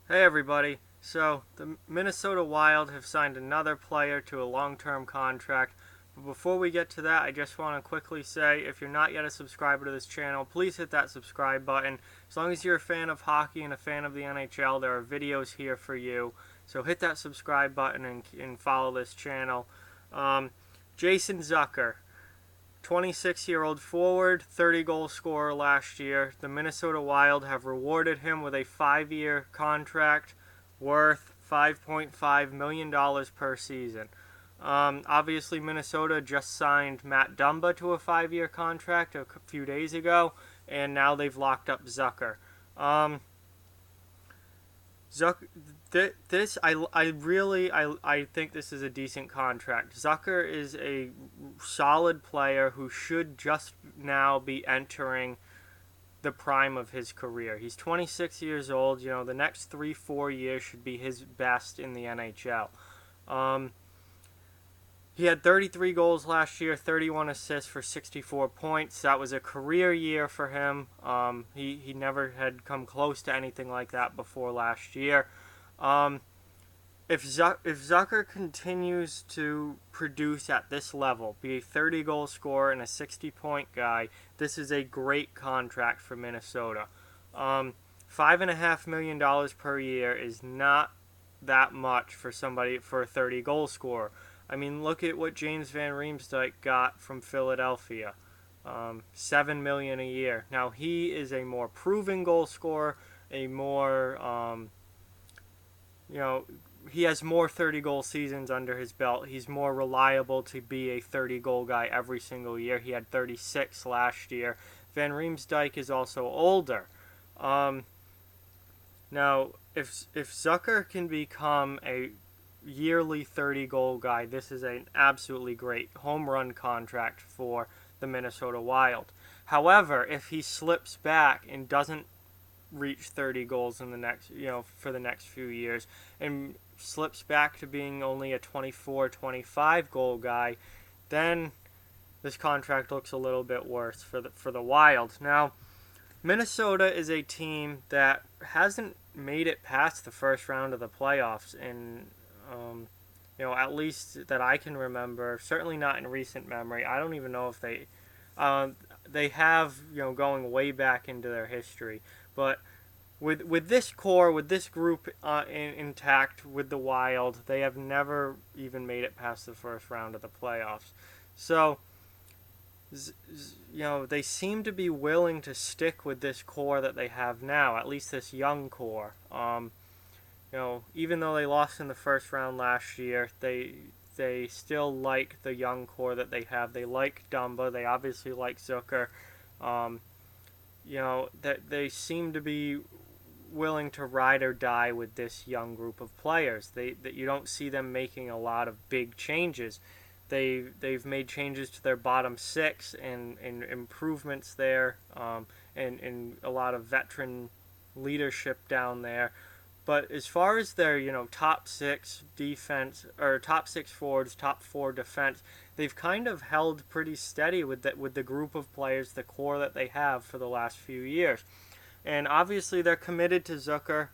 Hey everybody. So, the Minnesota Wild have signed another player to a long-term contract. But before we get to that, I just want to quickly say if you're not yet a subscriber to this channel, please hit that subscribe button. As long as you're a fan of hockey and a fan of the NHL, there are videos here for you. So hit that subscribe button and follow this channel. Um, Jason Zucker, 26-year-old forward, 30-goal scorer last year. The Minnesota Wild have rewarded him with a 5-year contract worth $5.5 million per season. Obviously, Minnesota just signed Matt Dumba to a 5-year contract a few days ago, and now they've locked up Zucker. Um, Zucker, I think this is a decent contract. Zucker is a solid player who should just now be entering the prime of his career. He's 26 years old. You know, the next 3-4 years should be his best in the NHL. Um, he had 33 goals last year, 31 assists for 64 points. That was a career year for him. He never had come close to anything like that before last year. Um, if Zucker continues to produce at this level, be a 30-goal scorer and a 60-point guy, this is a great contract for Minnesota. $5.5 million per year is not that much for a 30-goal scorer. I mean, look at what James Van Riemsdyk got from Philadelphia, $7 million a year. Now he is a more proven goal scorer, a more you know, he has more 30-goal seasons under his belt. He's more reliable to be a 30-goal guy every single year. He had 36 last year. Van Riemsdyk is also older. Now, if Zucker can become a yearly 30-goal guy, this is an absolutely great home run contract for the Minnesota Wild. However, if he slips back and doesn't reach 30 goals in the next, for the next few years and slips back to being only a 24, 25 goal guy, then this contract looks a little bit worse for the Wild. Now, Minnesota is a team that hasn't made it past the first round of the playoffs in at least that I can remember. Certainly not in recent memory. I don't even know if they have, going way back into their history. But with this core, with this group intact, with the Wild, they have never even made it past the first round of the playoffs. So, they seem to be willing to stick with this core that they have now, at least this young core. Even though they lost in the first round last year, they still like the young core that they have. They like Dumba. They obviously like Zucker. That they seem to be willing to ride or die with this young group of players. That you don't see them making a lot of big changes. They've made changes to their bottom six and improvements there, and a lot of veteran leadership down there. But as far as their, top six defense, or top six forwards, top four defense, they've kind of held pretty steady with the group of players, the core that they have for the last few years. And obviously they're committed to Zucker.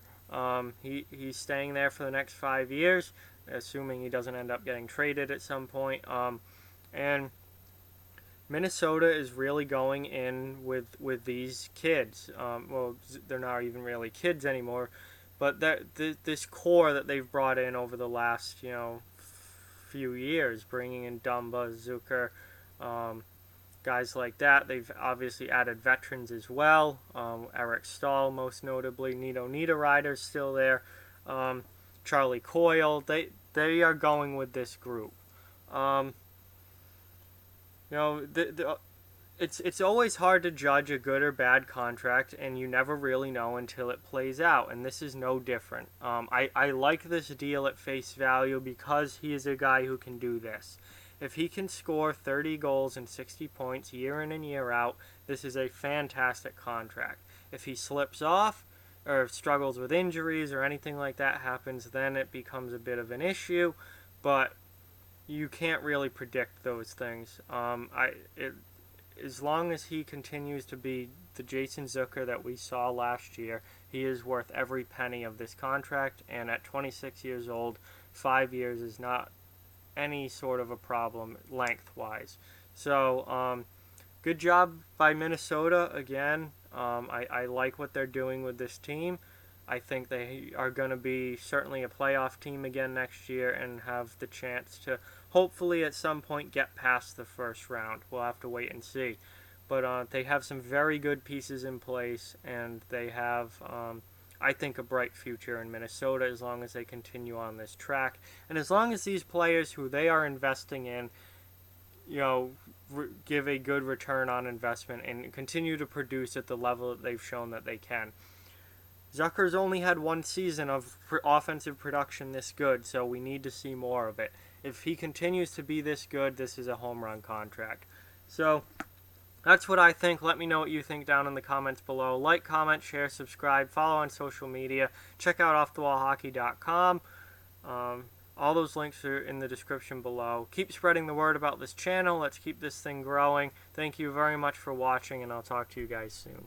He's staying there for the next 5 years, assuming he doesn't end up getting traded at some point. And Minnesota is really going in with these kids. Well, they're not even really kids anymore. But this core that they've brought in over the last, few years, bringing in Dumba, Zucker, guys like that. They've obviously added veterans as well. Eric Stahl, most notably. Nito Niederreiter's still there. Charlie Coyle. They are going with this group. It's always hard to judge a good or bad contract, and you never really know until it plays out, and this is no different. I like this deal at face value because he is a guy who can do this. If he can score 30 goals and 60 points year in and year out, this is a fantastic contract. If he slips off or struggles with injuries or anything like that happens, then it becomes a bit of an issue, but you can't really predict those things. As long as he continues to be the Jason Zucker that we saw last year, He is worth every penny of this contract, and at 26 years old, 5 years is not any sort of a problem lengthwise. So, good job by Minnesota again. I like what they're doing with this team. I think they are going to be certainly a playoff team again next year and have the chance to hopefully at some point get past the first round. We'll have to wait and see. But they have some very good pieces in place, and they have, I think, a bright future in Minnesota as long as they continue on this track. And as long as these players who they are investing in, give a good return on investment and continue to produce at the level that they've shown that they can. Zucker's only had one season of offensive production this good, so we need to see more of it. If he continues to be this good, this is a home run contract. So that's what I think. Let me know what you think down in the comments below. Like, comment, share, subscribe, follow on social media. Check out offthewallhockey.com. All those links are in the description below. Keep spreading the word about this channel. Let's keep this thing growing. Thank you very much for watching, and I'll talk to you guys soon.